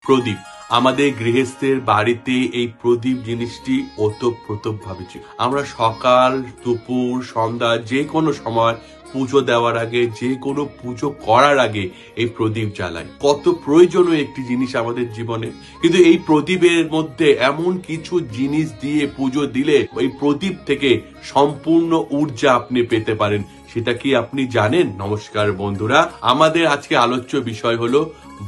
প্রদীপ আমাদের গৃহস্থের বাড়িতে এই প্রদীপ জিনিসটি ওতপ্রোতভাবে আমরা সকাল দুপুর সন্ধ্যা যে কোনো সময় পুজো দেওয়ার আগে যে কোনো পুজো করার আগে এই প্রদীপ জ্বালাই। কত প্রয়োজনীয় একটি জিনিস আমাদের জীবনে, কিন্তু এই প্রদীপের মধ্যে এমন কিছু জিনিস দিয়ে পুজো দিলে এই প্রদীপ থেকে সম্পূর্ণ ঊর্জা আপনি পেতে পারেন। সেটা কি আপনি জানেন? নমস্কার বন্ধুরা, আমাদের আজকে আলোচ্য বিষয় হলো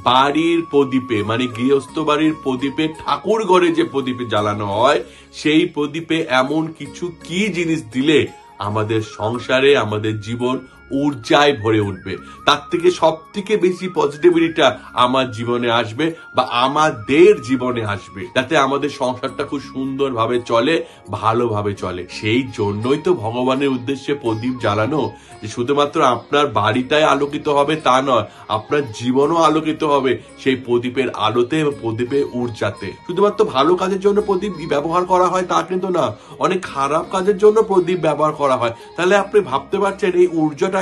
বাড়ির প্রদীপে, মানে গৃহস্থ বাড়ির প্রদীপে, ঠাকুর ঘরে যে প্রদীপে জ্বালানো হয় সেই প্রদীপে এমন কিছু কি জিনিস দিলে আমাদের সংসারে আমাদের জীবন ঊর্জায় ভরে উঠবে, তার থেকে সব থেকে বেশি পজিটিভিটিটা আমার জীবনে আসবে বা আমাদের জীবনে আসবে, যাতে আমাদের সংসারটা খুব সুন্দরভাবে চলে, ভালোভাবে চলে। সেই জন্যই তো ভগবানের উদ্দেশ্যে প্রদীপ জ্বালানো, যে শুধুমাত্র আপনার বাড়িটাই আলোকিত হবে তা নয়, আপনার জীবনও আলোকিত হবে সেই প্রদীপের আলোতে এবং প্রদীপের ঊর্জাতে। শুধুমাত্র ভালো কাজের জন্য প্রদীপ ব্যবহার করা হয় তা কিন্তু না, অনেক খারাপ কাজের জন্য প্রদীপ ব্যবহার করা হয়। তাহলে আপনি ভাবতে পারছেন এই ঊর্জাটাকে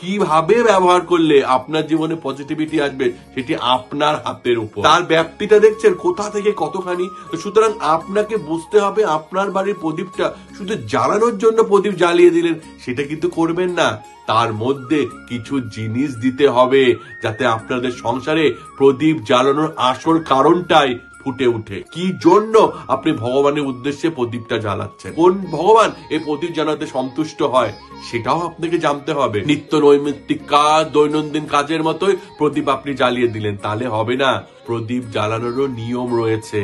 কিভাবে ব্যবহার করলে আপনার জীবনে পজিটিভিটি আসবে, সেটি আপনার হাতের উপর। তার ব্যাপ্তিটা দেখছেন কোথা থেকে কতখানি। তো সুতরাং আপনাকে বুঝতে হবে, আপনার বাড়ির প্রদীপটা শুধু জ্বালানোর জন্য প্রদীপ জ্বালিয়ে দিলেন সেটা কিন্তু করবেন না, তার মধ্যে কিছু জিনিস দিতে হবে যাতে আপনাদের সংসারে প্রদীপ জ্বালানোর আসল কারণটাই ফুটে উঠে। কি জন্য আপনি ভগবানের উদ্দেশ্যে প্রদীপটা জ্বালাচ্ছেন, কোন ভগবান এই প্রদীপ জ্বালাতে সন্তুষ্ট হয় সেটাও আপনাকে জানতে হবে। নিত্য নৈমিত্তিক কাজ, দৈনন্দিন কাজের মতোই প্রদীপ আপনি জ্বালিয়ে দিলেন তাহলে হবে না, প্রদীপ জ্বালানোরও নিয়ম রয়েছে।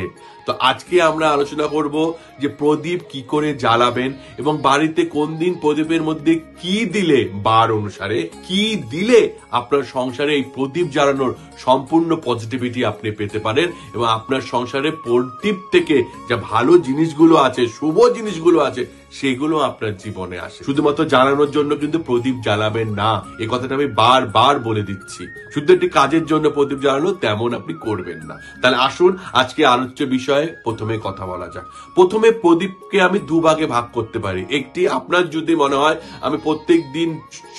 তো আজকে আমরা আলোচনা করব যে প্রদীপ কি করে জ্বালাবেন এবং বাড়িতে কোন দিন প্রদীপের মধ্যে কি দিলে, বার অনুসারে কি দিলে আপনার সংসারে এই প্রদীপ জ্বালানোর সম্পূর্ণ পজিটিভিটি আপনি পেতে পারেন এবং আপনার সংসারে প্রদীপ থেকে যে ভালো জিনিসগুলো আছে, শুভ জিনিসগুলো আছে, সেগুলো আপনার জীবনে আসে। শুধুমাত্র জ্বালানোর জন্য কিন্তু প্রদীপ জ্বালাবেন না, এই কথাটা আমি বারবার বলে দিচ্ছি। শুধু একটি কাজের জন্য প্রদীপ জ্বালানো তেমন আপনি করবেন না। তাহলে আসুন আজকে আলোচ্য বিষয়ে প্রথমে কথা বলা যাক। প্রথমে প্রদীপকে আমি দুভাগে ভাগ করতে পারি। একটি, আপনার যদি মনে হয় আমি প্রত্যেক দিন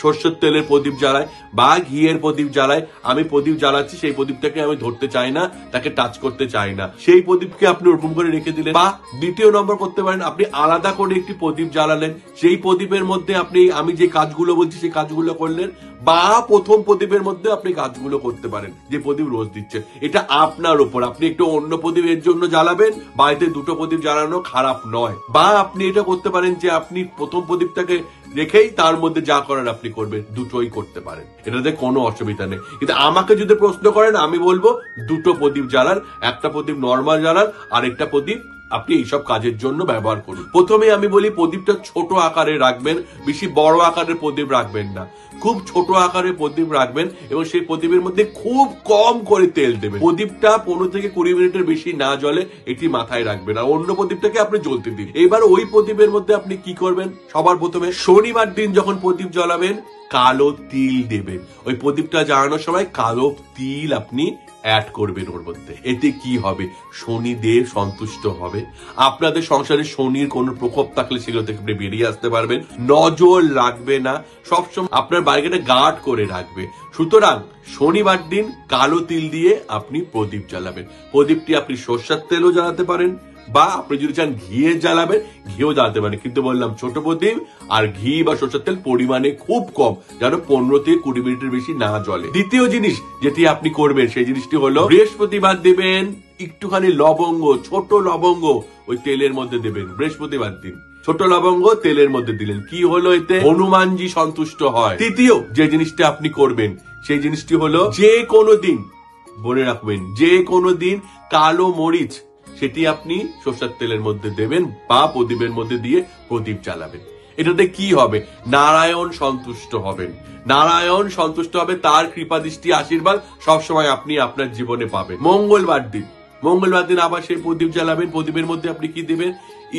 সরষের তেলের প্রদীপ জ্বালাই বা ঘিয়ের প্রদীপ জ্বালাই, আমি প্রদীপ জ্বালাচ্ছি, সেই প্রদীপটাকে আমি ধরতে চাই না, তাকে টাচ করতে চাই না, সেই প্রদীপকে আপনি ওরকম করে রেখে দিলেন। বা দ্বিতীয় নম্বর করতে পারেন, আপনি আলাদা করে একটি প্রদীপ জ্বালালেন, সেই প্রদীপের মধ্যে আপনি আমি যে কাজগুলো বলছি সেই কাজগুলো করলেন, বা প্রথম প্রদীপের মধ্যে আপনি কাজগুলো করতে পারেন যে প্রদীপ রোজ দিচ্ছেন। এটা আপনার উপর, আপনি একটু অন্য প্রদীপের জন্য জ্বালাবেন, বাড়িতে দুটো প্রদীপ জ্বালানো খারাপ নয়। বা আপনি এটা করতে পারেন যে আপনি প্রথম প্রদীপটাকে রেখেই তার মধ্যে যা করার আপনি করবেন, দুটোই করতে পারেন, এটাতে কোনো অসুবিধা নেই। কিন্তু আমাকে যদি প্রশ্ন করেন আমি বলবো দুটো প্রদীপ জ্বালান, একটা প্রদীপ নর্মাল জ্বালান আর একটা প্রদীপ আপনি এইসব কাজের জন্য ব্যবহার করুন। প্রথমে আমি বলি প্রদীপটা ছোট আকারে রাখবেন, বেশি বড় আকারের প্রদীপ রাখবেন না, খুব ছোট আকারের প্রদীপ রাখবেন এবং সেই প্রদীপের মধ্যে খুব কম করে তেল দেবেন। প্রদীপটা 15 থেকে 20 মিনিটের বেশি না জ্বলে, এটি মাথায় রাখবেন। আর অন্য প্রদীপটাকে আপনি জ্বলতে দিন। এবার ওই প্রদীপের মধ্যে আপনি কি করবেন, সবার প্রথমে শনিবার দিন যখন প্রদীপ জ্বালাবেন কালো তিল দেবেন। ওই প্রদীপটা জ্বালানোর সময় কালো তিল আপনি অ্যাড করবেন ওর মধ্যে। এতে কি হবে, শনিদেব সন্তুষ্ট হবে, আপনাদের সংসারে শনির কোন প্রকোপ থাকলে সেগুলো থেকে আপনি বেরিয়ে আসতে পারবেন, নজর লাগবে না, সবসময় আপনার বাড়িটা গার্ড করে রাখবে। সুতরাং শনিবার দিন কালো তিল দিয়ে আপনি প্রদীপ জ্বালাবেন। প্রদীপটি আপনি সরষের তেলও জ্বালাতে পারেন বা আপনি যদি চান ঘিয়ে জ্বালাবেন, ঘিও জ্বালাতে পারেন, কিন্তু বললাম ছোট প্রদীপ আর ঘি বা সরষের তেল পরিমাণে খুব কম, যেন 15 থেকে 20 মিনিটের বেশি না জ্বলে। দ্বিতীয় জিনিস যেটি আপনি করবেন সেই জিনিসটি হলো বৃহস্পতিবার দেবেন একটুখানি লবঙ্গ, ছোট লবঙ্গ ওই তেলের মধ্যে দেবেন। বৃহস্পতিবার দিন ছোট লবঙ্গ তেলের মধ্যে দিলেন, কি হলো, এতে হনুমানজি সন্তুষ্ট হয়। তৃতীয় যে জিনিসটা আপনি করবেন সেই জিনিসটি হলো যে কোনো দিন, বলে রাখবেন, যে কোনো দিন কালো মরিচ সেটি আপনি সরষের তেলের মধ্যে দেবেন বা প্রদীপের মধ্যে দিয়ে প্রদীপ জ্বালাবেন। এটাতে কি হবে, নারায়ণ সন্তুষ্ট হবেন, নারায়ণ সন্তুষ্ট হবে, তার কৃপা দৃষ্টি আশীর্বাদ সবসময় আপনি আপনার জীবনে পাবেন। মঙ্গলবার দিন আবার সেই প্রদীপ জ্বালাবেন। প্রদীপের মধ্যে আপনি কি দিবেন,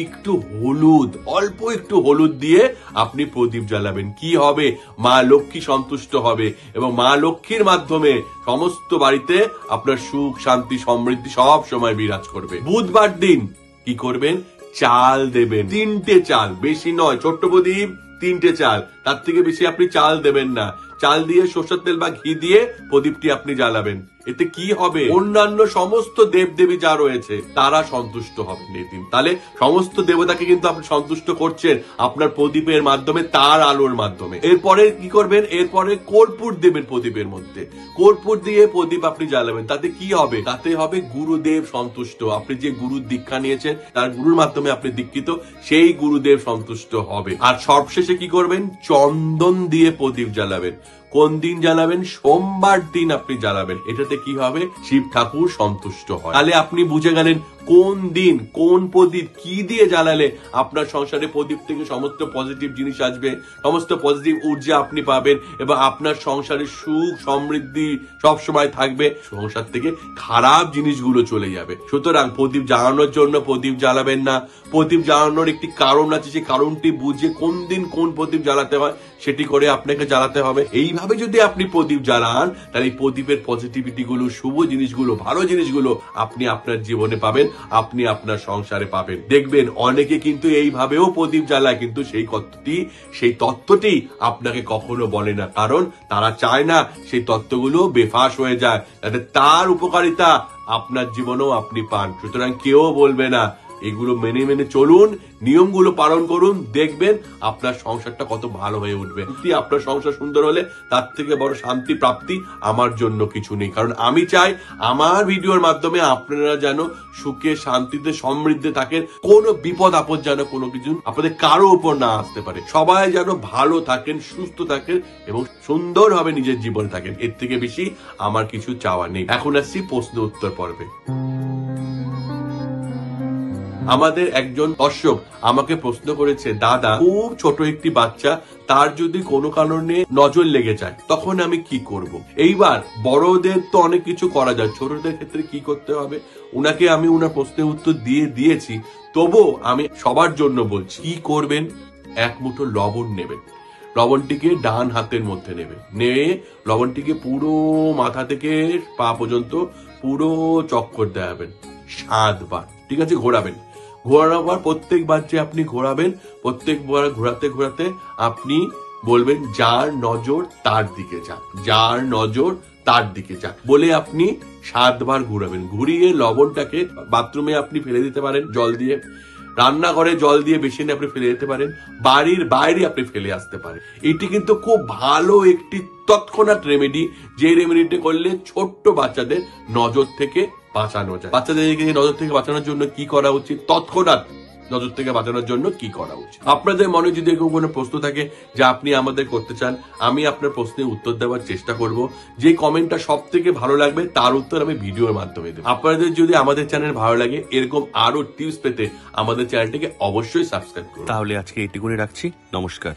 একটু হলুদ, অল্প একটু হলুদ দিয়ে আপনি প্রদীপ জ্বালাবেন। কি হবে, মা লক্ষ্মী সন্তুষ্ট হবে এবং মা লক্ষ্মীর মাধ্যমে সমস্ত বাড়িতে আপনার সুখ শান্তি সমৃদ্ধি সব সময় বিরাজ করবে। বুধবার দিন কি করবেন, চাল দেবেন, 3টে চাল, বেশি নয়, ছোট্ট প্রদীপ 3টে চাল, তার থেকে বেশি আপনি চাল দেবেন না। চাল দিয়ে সরষের তেল বা ঘি দিয়ে প্রদীপটি আপনি জ্বালাবেন। এতে কি হবে? অন্যান্য সমস্ত দেবদেবী যা রয়েছে তারা সন্তুষ্ট হবেন এই দিন। তাহলে সমস্ত দেবতাকে কিন্তু আপনি সন্তুষ্ট করছেন আপনার প্রদীপের মাধ্যমে, তার আলোর মাধ্যমে। এরপরে কি করবেন? এরপরে কর্পূর দেবেন প্রদীপের মধ্যে। কর্পূর দিয়ে প্রদীপ আপনি জ্বালাবেন। তাতে কি হবে? তাতে হবে গুরুদেব সন্তুষ্ট। আপনি যে গুরুর দীক্ষা নিয়েছেন, তার গুরুর মাধ্যমে আপনি দীক্ষিত, সেই গুরুদেব সন্তুষ্ট হবে। আর সবশেষে কি করবেন? চন্দন দিয়ে প্রদীপ জ্বালাবেন। কোন দিন জ্বালাবেন? সোমবার দিন আপনি জ্বালাবেন। এটাতে কি হবে? শিব ঠাকুর সন্তুষ্ট হয়। তাহলে আপনি বুঝে গেলেন কোন দিন কোন প্রদীপ কি দিয়ে জ্বালালে আপনার সংসারে প্রদীপ থেকে সমস্ত পজিটিভ জিনিস আসবে, সমস্ত পজিটিভ ঊর্জা আপনি পাবেন এবং আপনার সংসারে সুখ সমৃদ্ধি সবসময় থাকবে, সংসার থেকে খারাপ জিনিসগুলো চলে যাবে। সুতরাং প্রদীপ জ্বালানোর জন্য প্রদীপ জ্বালাবেন না। প্রদীপ জ্বালানোর একটি কারণ আছে, সেই কারণটি বুঝে কোন দিন কোন প্রদীপ জ্বালাতে হয় সেটি করে আপনাকে জ্বালাতে হবে। এইভাবে যদি আপনি প্রদীপ জ্বালান, তাহলে এই প্রদীপের পজিটিভিটি গুলো, শুভ জিনিসগুলো, ভালো জিনিসগুলো আপনি আপনার জীবনে পাবেন, আপনি আপনার সংসারে পাবেন। দেখবেন অনেকে কিন্তু এইভাবেও প্রদীপ জ্বালায়, কিন্তু সেই তত্ত্বটি আপনাকে কখনো বলে না, কারণ তারা চায় না সেই তত্ত্বগুলো বেফাস হয়ে যায়, যাতে তার উপকারিতা আপনার জীবনেও আপনি পান। সুতরাং কেউ বলবে না। এগুলো মেনে মেনে চলুন, নিয়মগুলো পালন করুন, দেখবেন আপনার সংসারটা কত ভালো হয়ে উঠবে। আপনার সংসার সুন্দর হলে তার থেকে বড় শান্তি প্রাপ্তি আমার জন্য কিছু নেই। কারণ আমি চাই আমার ভিডিওর মাধ্যমে আপনারা যেন সুখে শান্তিতে সমৃদ্ধে থাকেন, কোনো বিপদ আপদ যেন কোনো কিছু আপনাদের কারো উপর না আসতে পারে। সবাই যেন ভালো থাকেন, সুস্থ থাকেন এবং সুন্দরভাবে নিজের জীবনে থাকেন। এর থেকে বেশি আমার কিছু চাওয়া নেই। এখন আসছি প্রশ্ন উত্তর পর্বে। আমাদের একজন দর্শক আমাকে প্রশ্ন করেছে, দাদা খুব ছোট একটি বাচ্চা, তার যদি কোনো কারণে নজর লেগে যায় তখন আমি কি করব? এইবার বড়দের তো অনেক কিছু করা যায়, ছোটদের ক্ষেত্রে কি করতে হবে? উনাকে আমি উনার প্রশ্নের উত্তর দিয়েছি, তবুও আমি সবার জন্য বলছি, কি করবেন? এক মুঠো লবণ নেবেন। লবণটিকে ডান হাতের মধ্যে নেবেন, নিয়ে লবণটিকে পুরো মাথা থেকে পা পর্যন্ত পুরো চক্কর দেওয়াবেন 7 বার। ঠিক আছে? ঘোরাবেন। ঘোরানোর পর প্রত্যেকবার যে আপনি ঘোরাবেন, প্রত্যেকবার ঘোরাতে ঘোরাতে আপনি বলবেন, যার নজর তার দিকে যাক, যার নজর তার দিকে যাক বলে আপনি 7 বার ঘুরাবেন। ঘুরিয়ে লবণটাকে বাথরুমে আপনি ফেলে দিতে পারেন জল দিয়ে, রান্নাঘরে জল দিয়ে বেসিনে আপনি ফেলে দিতে পারেন, বাড়ির বাইরে আপনি ফেলে আসতে পারেন। এটি কিন্তু খুব ভালো একটি তৎক্ষণাৎ রেমেডি, যে রেমেডিটা করলে ছোট্ট বাচ্চাদের নজর থেকে বাঁচানো যায়। বাচ্চাদেরকে নজর থেকে বাঁচানোর জন্য কি করা উচিত? তৎক্ষণাৎ নজর থেকে বাঁচানোর জন্য কি করা উচিত? আপনাদের মনে যদি এরকম কোনো প্রশ্ন থাকে যা আপনি আমাদের করতে চান, আমি আপনার প্রশ্নের উত্তর দেওয়ার চেষ্টা করব। যে কমেন্টটা সব থেকে ভালো লাগবে তার উত্তর আমি ভিডিওর মাধ্যমে দেব। আপনাদের যদি আমাদের চ্যানেল ভালো লাগে, এরকম আরো টিপস পেতে আমাদের চ্যানেলটিকে অবশ্যই সাবস্ক্রাইব করুন। তাহলে আজকে এটি করে রাখছি। নমস্কার।